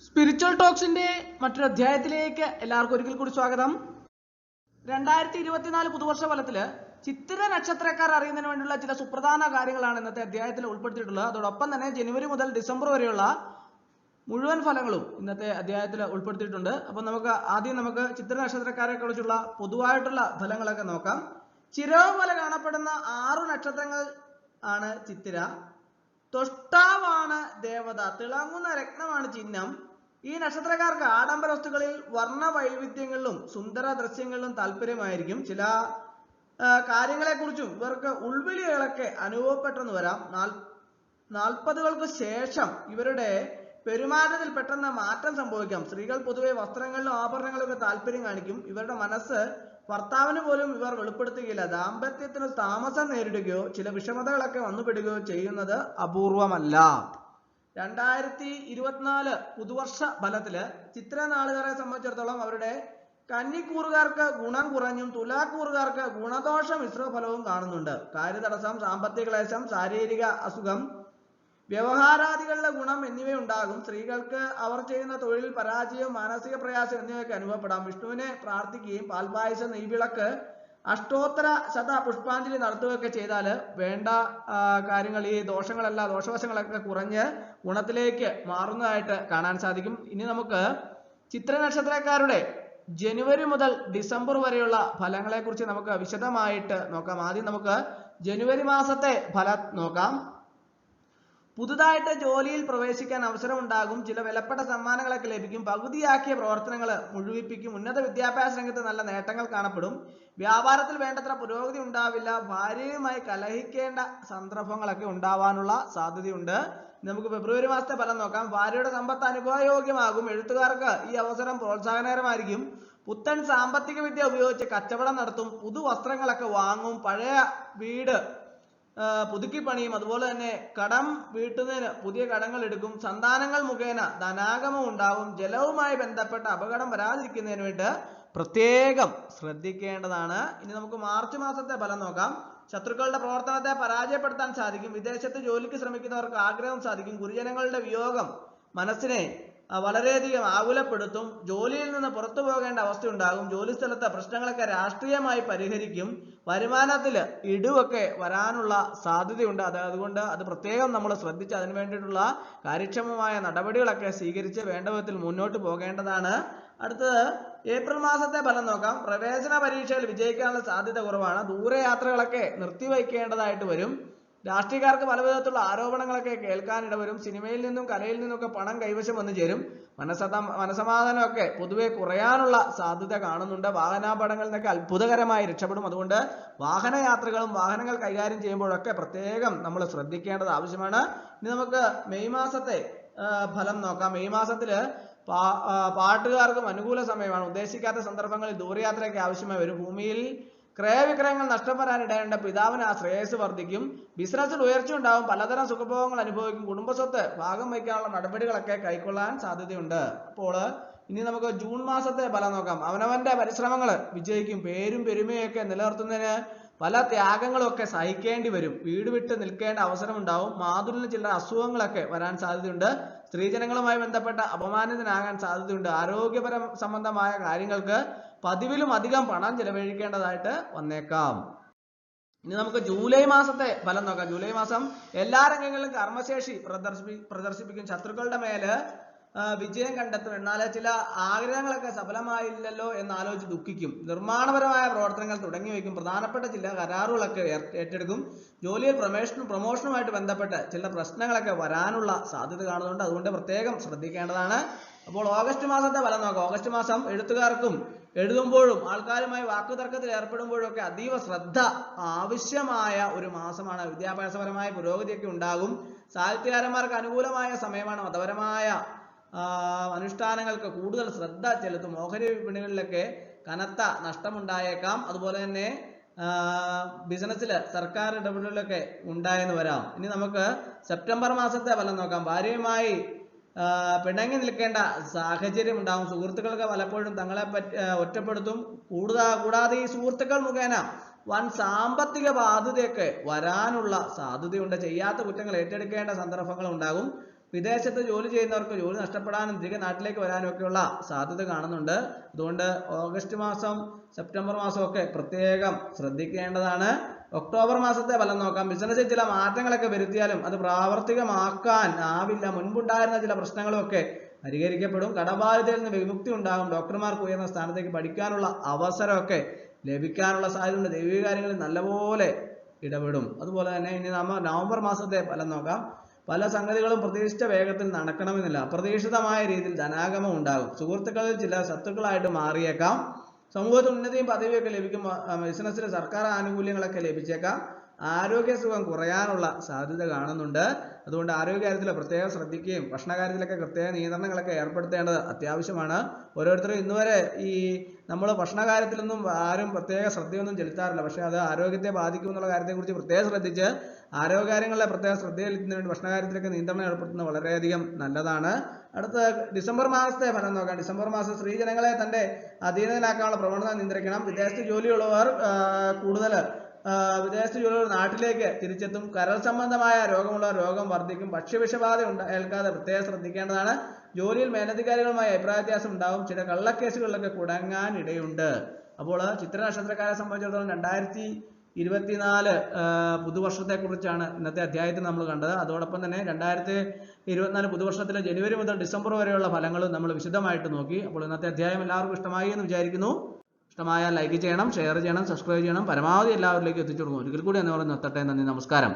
Spiritual ടോക്സിന്റെ മറ്റൊരു അധ്യായത്തിലേക്ക് എല്ലാവർക്കും ഒരിക്കൽ കൂടി സ്വാഗതം. 2024 പുതുവർഷ ഫലത്തില് ചിത്തിര നക്ഷത്രക്കാർ അറിയുന്നതിന് വേണ്ടിയുള്ള ചില സുപ്രധാന കാര്യങ്ങളാണ് ഇന്നത്തെ അധ്യായത്തിൽ ഉൾപ്പെടുത്തിയിട്ടുള്ളത്. അതോടൊപ്പം തന്നെ ജനുവരി മുതൽ ഡിസംബർ വരെയുള്ള മുഴുവൻ ഫലങ്ങളും ഇന്നത്തെ അധ്യായത്തിൽ ഉൾപ്പെടുത്തിയിട്ടുണ്ട്. അപ്പൊ ആദ്യം ചിത്തിര നക്ഷത്രക്കാരെ കുറിച്ചുള്ള പൊതുവായിട്ടുള്ള ഫലങ്ങളൊക്കെ നോക്കാം. ചിരവ് പോലെ കാണപ്പെടുന്ന 6 നക്ഷത്രങ്ങൾ ആണ് ചിത്തിര. തൊഷ്ടാവാണ് ദേവത, തിളങ്ങുന്ന രത്നമാണ് ചിഹ്നം. ഈ നക്ഷത്രക്കാർക്ക് ആഡംബര വസ്തുക്കളിൽ വർണ്ണ വൈവിധ്യങ്ങളിലും സുന്ദര ദൃശ്യങ്ങളിലും താല്പര്യമായിരിക്കും. ചില കാര്യങ്ങളെ കുറിച്ചും ഇവർക്ക് ഉൾവിളികളൊക്കെ അനുഭവപ്പെട്ടെന്ന് വരാം. 40കൾക്ക് ശേഷം ഇവരുടെ പെരുമാറ്റത്തിൽ പെട്ടെന്ന് മാറ്റം സംഭവിക്കാം. സ്ത്രീകൾ പൊതുവെ വസ്ത്രങ്ങളിലും ആഭരണങ്ങളിലൊക്കെ താല്പര്യം കാണിക്കും. ഇവരുടെ മനസ്സ് ഭർത്താവിന് പോലും ഇവർ വെളിപ്പെടുത്തുകയില്ല. ദാമ്പത്യത്തിന് താമസം നേരിടുകയോ ചില വിഷമതകളൊക്കെ വന്നുപെടുകയോ ചെയ്യുന്നത് അപൂർവമല്ല. 2024 പുതുവർഷ ഫലത്തില് ചിത്ര നാളുകാരെ സംബന്ധിച്ചിടത്തോളം അവരുടെ കന്നിക്കൂറുകാർക്ക് ഗുണം കുറഞ്ഞും തുലാക്കൂറുകാർക്ക് ഗുണദോഷ മിശ്ര ഫലവും കാണുന്നുണ്ട്. കാര്യതടസ്സം, സാമ്പത്തിക ക്ലേശം, ശാരീരിക അസുഖം, വ്യവഹാരാദികളുടെ ഗുണം എന്നിവയുണ്ടാകും. സ്ത്രീകൾക്ക് അവർ ചെയ്യുന്ന തൊഴിലിൽ പരാജയം, മാനസിക പ്രയാസം എന്നിവയൊക്കെ അനുഭവപ്പെടാം. വിഷ്ണുവിനെ പ്രാർത്ഥിക്കുകയും പാൽപായസം, നെയ്വിളക്ക്, അഷ്ടോത്തര ശത പുഷ്പാഞ്ജലി നടത്തുകയൊക്കെ ചെയ്താൽ വേണ്ട കാര്യങ്ങൾ, ഈ ദോഷവശങ്ങളൊക്കെ കുറഞ്ഞ് ഗുണത്തിലേക്ക് മാറുന്നതായിട്ട് കാണാൻ സാധിക്കും. ഇനി നമുക്ക് ചിത്ര നക്ഷത്രക്കാരുടെ ജനുവരി മുതൽ ഡിസംബർ വരെയുള്ള ഫലങ്ങളെ കുറിച്ച് നമുക്ക് വിശദമായിട്ട് നോക്കാം. ആദ്യം നമുക്ക് ജനുവരി മാസത്തെ ഫലം നോക്കാം. പുതുതായിട്ട് ജോലിയിൽ പ്രവേശിക്കാൻ അവസരമുണ്ടാകും. ചില വിലപ്പെട്ട സമ്മാനങ്ങളൊക്കെ ലഭിക്കും. പകുതിയാക്കിയ പ്രവർത്തനങ്ങൾ മുഴുവിപ്പിക്കും. ഉന്നത വിദ്യാഭ്യാസ രംഗത്ത് നല്ല നേട്ടങ്ങൾ കാണപ്പെടും. വ്യാപാരത്തിൽ വേണ്ടത്ര പുരോഗതി ഉണ്ടാവില്ല. ഭാര്യയുമായി കലഹിക്കേണ്ട സന്ദർഭങ്ങളൊക്കെ ഉണ്ടാവാനുള്ള സാധ്യതയുണ്ട്. നമുക്ക് ഫെബ്രുവരി മാസത്തെ ഫലം നോക്കാം. ഭാര്യയുടെ സമ്പത്ത് അനുഭവയോഗ്യമാകും. എഴുത്തുകാർക്ക് ഈ അവസരം പ്രോത്സാഹനകരമായിരിക്കും. പുത്തൻ സാമ്പത്തിക വിദ്യ ഉപയോഗിച്ച് കച്ചവടം നടത്തും. പുതുവസ്ത്രങ്ങളൊക്കെ വാങ്ങും. പഴയ വീട് പുതുക്കി പണിയും. അതുപോലെ തന്നെ കടം വീട്ടുന്നതിന് പുതിയ കടങ്ങൾ എടുക്കും. സന്താനങ്ങൾ മുഖേന ധനാഗമം ഉണ്ടാവും. ജലവുമായി ബന്ധപ്പെട്ട അപകടം വരാതിരിക്കുന്നതിന് വേണ്ടി പ്രത്യേകം ശ്രദ്ധിക്കേണ്ടതാണ്. ഇനി നമുക്ക് മാർച്ച് മാസത്തെ ഫലം നോക്കാം. ശത്രുക്കളുടെ പ്രവർത്തനത്തെ പരാജയപ്പെടുത്താൻ സാധിക്കും. വിദേശത്ത് ജോലിക്ക് ശ്രമിക്കുന്നവർക്ക് ആഗ്രഹം സാധിക്കും. ഗുരുജനങ്ങളുടെ വിയോഗം മനസ്സിനെ വളരെയധികം ആകുലപ്പെടുത്തും. ജോലിയിൽ നിന്ന് പുറത്തു പോകേണ്ട അവസ്ഥയുണ്ടാകും. ജോലി സ്ഥലത്തെ പ്രശ്നങ്ങളൊക്കെ രാഷ്ട്രീയമായി പരിഹരിക്കും. വരുമാനത്തിൽ ഇടിവൊക്കെ വരാനുള്ള സാധ്യതയുണ്ട്. അതുകൊണ്ട് അത് പ്രത്യേകം നമ്മൾ ശ്രദ്ധിച്ച് അതിനു വേണ്ടിയിട്ടുള്ള കാര്യക്ഷമമായ നടപടികളൊക്കെ സ്വീകരിച്ച് വേണ്ട വിധത്തിൽ മുന്നോട്ട് പോകേണ്ടതാണ്. അടുത്തത് ഏപ്രിൽ മാസത്തെ ഫലം നോക്കാം. പ്രവേശന പരീക്ഷയിൽ വിജയിക്കാനുള്ള സാധ്യത കുറവാണ്. ദൂരയാത്രകളൊക്കെ നിർത്തിവയ്ക്കേണ്ടതായിട്ട് വരും. രാഷ്ട്രീയക്കാർക്ക് പല വിധത്തിലുള്ള ആരോപണങ്ങളൊക്കെ കേൾക്കാനിടവരും. സിനിമയിൽ നിന്നും കലയിൽ നിന്നൊക്കെ പണം കൈവശം വന്നു ചേരും. മനസമാധാനമൊക്കെ പൊതുവെ കുറയാനുള്ള സാധ്യത കാണുന്നുണ്ട്. വാഹനാപകടങ്ങളിൽ നിന്നൊക്കെ അത്ഭുതകരമായി രക്ഷപ്പെടും. അതുകൊണ്ട് വാഹനയാത്രകളും വാഹനങ്ങൾ കൈകാര്യം ചെയ്യുമ്പോഴൊക്കെ പ്രത്യേകം നമ്മൾ ശ്രദ്ധിക്കേണ്ടത് ആവശ്യമാണ്. ഇനി നമുക്ക് മെയ് മാസത്തെ ഫലം നോക്കാം. മെയ് മാസത്തില് പാട്ടുകാർക്കും അനുകൂല സമയമാണ്. ഉദ്ദേശിക്കാത്ത സന്ദർഭങ്ങളിൽ ദൂരയാത്രയൊക്കെ ആവശ്യമായി വരും. ഭൂമിയിൽ ക്രയവിക്രയങ്ങൾ നഷ്ടപ്പെടാനിടയുണ്ട്. പിതാവിന് ആ ശ്രേയസ് വർദ്ധിക്കും. ബിസിനസ്സിൽ ഉയർച്ച ഉണ്ടാവും. പലതരം സുഖഭോഗങ്ങൾ അനുഭവിക്കും. കുടുംബസ്വത്ത് ഭാഗം വയ്ക്കാനുള്ള നടപടികളൊക്കെ കൈക്കൊള്ളാൻ സാധ്യതയുണ്ട്. അപ്പോൾ ഇനി നമുക്ക് ജൂൺ മാസത്തെ ഫലം നോക്കാം. അവനവന്റെ പരിശ്രമങ്ങൾ വിജയിക്കും. പേരും പെരുമയൊക്കെ നിലനിർത്തുന്നതിന് പല ത്യാഗങ്ങളൊക്കെ സഹിക്കേണ്ടി വരും. വീട് വിട്ട് നിൽക്കേണ്ട അവസരം ഉണ്ടാവും. മാതുലിന് ചില അസുഖങ്ങളൊക്കെ വരാൻ സാധ്യതയുണ്ട്. സ്ത്രീജനങ്ങളുമായി ബന്ധപ്പെട്ട അപമാനിതനാകാൻ സാധ്യതയുണ്ട്. ആരോഗ്യപര സംബന്ധമായ കാര്യങ്ങൾക്ക് പതിവിലും അധികം പണം ചെലവഴിക്കേണ്ടതായിട്ട് വന്നേക്കാം. ഇനി നമുക്ക് ജൂലൈ മാസത്തെ ഫലം നോക്കാം. ജൂലൈ മാസം എല്ലാ രംഗങ്ങളിലും കർമ്മശേഷി പ്രദർശിപ്പിക്കും. ശത്രുക്കളുടെ മേല് വിജയം കണ്ടെത്തും. എന്നാൽ ചില ആഗ്രഹങ്ങളൊക്കെ സഫലമായില്ലല്ലോ എന്നാലോചിച്ച് ദുഃഖിക്കും. നിർമ്മാണപരമായ പ്രവർത്തനങ്ങൾ തുടങ്ങി വയ്ക്കും. പ്രധാനപ്പെട്ട ചില കരാറുകളൊക്കെ ഏറ്റെടുക്കും. ജോലിയിൽ പ്രൊമോഷനുമായിട്ട് ബന്ധപ്പെട്ട് ചില പ്രശ്നങ്ങളൊക്കെ വരാനുള്ള സാധ്യത കാണുന്നുണ്ട്. അതുകൊണ്ട് പ്രത്യേകം ശ്രദ്ധിക്കേണ്ടതാണ്. അപ്പോൾ ഓഗസ്റ്റ് മാസത്തെ ഫലം നോക്കാം. ഓഗസ്റ്റ് മാസം എഴുത്തുകാർക്കും എഴുതുമ്പോഴും ആൾക്കാരുമായി വാക്കുതർക്കത്തിൽ ഏർപ്പെടുമ്പോഴും ഒക്കെ അതീവ ശ്രദ്ധ ആവശ്യമായ ഒരു മാസമാണ്. വിദ്യാഭ്യാസപരമായ പുരോഗതിയൊക്കെ ഉണ്ടാകും. സാഹിത്യകാരന്മാർക്ക് അനുകൂലമായ സമയമാണ്. മതപരമായ അനുഷ്ഠാനങ്ങൾക്ക് കൂടുതൽ ശ്രദ്ധ ചെലുത്തും. ഓഹരി വിപണികളിലൊക്കെ കനത്ത നഷ്ടമുണ്ടായേക്കാം. അതുപോലെ തന്നെ ബിസിനസ്സിൽ സർക്കാർ ഇടപെടലൊക്കെ ഉണ്ടായെന്ന് വരാം. ഇനി നമുക്ക് സെപ്റ്റംബർ മാസത്തെ ഫലം നോക്കാം. ഭാര്യയുമായി പിണങ്ങി നിൽക്കേണ്ട സാഹചര്യം ഉണ്ടാകും. സുഹൃത്തുക്കൾക്ക് പലപ്പോഴും തങ്ങളെ ഒറ്റപ്പെടുത്തും. കൂടാതെ ഈ സുഹൃത്തുക്കൾ മുഖേന വൻ സാമ്പത്തിക ബാധ്യതയൊക്കെ വരാനുള്ള സാധ്യതയുണ്ട്. ചെയ്യാത്ത കുറ്റങ്ങൾ ഏറ്റെടുക്കേണ്ട സന്ദർഭങ്ങൾ ഉണ്ടാകും. വിദേശത്ത് ജോലി ചെയ്യുന്നവർക്ക് ജോലി നഷ്ടപ്പെടാനും തിരികെ നാട്ടിലേക്ക് വരാനും ഒക്കെയുള്ള സാധ്യത കാണുന്നുണ്ട്. അതുകൊണ്ട് ഓഗസ്റ്റ് മാസം സെപ്റ്റംബർ മാസമൊക്കെ പ്രത്യേകം ശ്രദ്ധിക്കേണ്ടതാണ്. ഒക്ടോബർ മാസത്തെ ഫലം നോക്കാം. ബിസിനസ്സിൽ ചില മാറ്റങ്ങളൊക്കെ വരുത്തിയാലും അത് പ്രാവർത്തികമാക്കാൻ ആവില്ല. മുൻപുണ്ടായിരുന്ന ചില പ്രശ്നങ്ങളൊക്കെ പരിഹരിക്കപ്പെടും. കടബാധ്യതയിൽ നിന്ന് വിമുക്തി ഉണ്ടാകും. ഡോക്ടർമാർക്ക് ഉയർന്ന സ്ഥാനത്തേക്ക് പഠിക്കാനുള്ള അവസരമൊക്കെ ലഭിക്കാനുള്ള സാധ്യതയുണ്ട്. ദൈവിക കാര്യങ്ങളിൽ നല്ലപോലെ ഇടപെടും. അതുപോലെ തന്നെ ഇനി നമ്മൾ നവംബർ മാസത്തെ ഫലം നോക്കാം. പല സംഗതികളും പ്രതീക്ഷിച്ച വേഗത്തിൽ നടക്കണമെന്നില്ല. അപ്രതീക്ഷിതമായ രീതിയിൽ ധനാഗമം ഉണ്ടാകും. സുഹൃത്തുക്കളിൽ ചില ശത്രുക്കളായിട്ട് മാറിയേക്കാം. സമൂഹത്തിൽ ഉന്നതിയും പദവിയൊക്കെ ലഭിക്കും. ബിസിനസ്സിൽ സർക്കാർ ആനുകൂല്യങ്ങളൊക്കെ ലഭിച്ചേക്കാം. ആരോഗ്യസുഖം കുറയാനുള്ള സാധ്യത കാണുന്നുണ്ട്. അതുകൊണ്ട് ആരോഗ്യകാര്യത്തിൽ പ്രത്യേകം ശ്രദ്ധിക്കുകയും ഭക്ഷണകാര്യത്തിലൊക്കെ പ്രത്യേക നിയന്ത്രണങ്ങളൊക്കെ ഏർപ്പെടുത്തേണ്ടത് അത്യാവശ്യമാണ്. ഓരോരുത്തരും ഇന്നുവരെ ഈ നമ്മൾ ഭക്ഷണകാര്യത്തിലൊന്നും ആരും പ്രത്യേക ശ്രദ്ധയൊന്നും ചെലുത്താറില്ല. പക്ഷേ അത് ആരോഗ്യത്തെ ബാധിക്കുമെന്നുള്ള കാര്യത്തെക്കുറിച്ച് പ്രത്യേകം ശ്രദ്ധിച്ച് ആരോഗ്യകാര്യങ്ങളിലെ പ്രത്യേക ശ്രദ്ധ ചെലുത്തുന്നതിന് വേണ്ടി ഭക്ഷണകാര്യത്തിലൊക്കെ നിയന്ത്രണം ഏർപ്പെടുത്തുന്നത് വളരെയധികം നല്ലതാണ്. അടുത്ത ഡിസംബർ മാസത്തെ ഫലം നോക്കാം. ഡിസംബർ മാസം സ്ത്രീജനങ്ങളെ തന്റെ അധീനതയിലാക്കാനുള്ള പ്രവണത നിയന്ത്രിക്കണം. വിദേശത്ത് ജോലിയുള്ളവർ കൂടുതൽ വിദേശത്ത് ജോലിയുള്ളവർ നാട്ടിലേക്ക് തിരിച്ചെത്തും. കരൾ സംബന്ധമായ രോഗമുള്ള രോഗം വർദ്ധിക്കും. ഭക്ഷ്യവിഷബാധ ഏൽക്കാതെ പ്രത്യേകം ശ്രദ്ധിക്കേണ്ടതാണ്. ജോലിയിൽ മേലധികാരികളുമായി അഭിപ്രായ വ്യത്യാസം ഉണ്ടാവും. ചില കള്ളക്കേസുകളിലൊക്കെ കുടുങ്ങാൻ ഇടയുണ്ട്. അപ്പോൾ ചിത്ര നക്ഷത്രക്കാരെ സംബന്ധിച്ചിടത്തോളം 2024 പുതുവർഷത്തെക്കുറിച്ചാണ് ഇന്നത്തെ അധ്യായത്തിൽ നമ്മൾ കണ്ടത്. അതോടൊപ്പം തന്നെ 2024 പുതുവർഷത്തിലെ ജനുവരി മുതൽ ഡിസംബർ വരെയുള്ള ഫലങ്ങളും നമ്മൾ വിശദമായിട്ട് നോക്കി. അപ്പോൾ ഇന്നത്തെ അധ്യായം എല്ലാവർക്കും ഇഷ്ടമായി എന്ന് വിചാരിക്കുന്നു. ഇഷ്ടമായാൽ ലൈക്ക് ചെയ്യണം, ഷെയർ ചെയ്യണം, സബ്സ്ക്രൈബ് ചെയ്യണം. പരമാവധി എല്ലാവരിലേക്കും എത്തിച്ചു കൊടുക്കും. ഒരിക്കൽ കൂടി എന്ന് പറഞ്ഞ് നിർത്തട്ടെ. നന്ദി, നമസ്കാരം.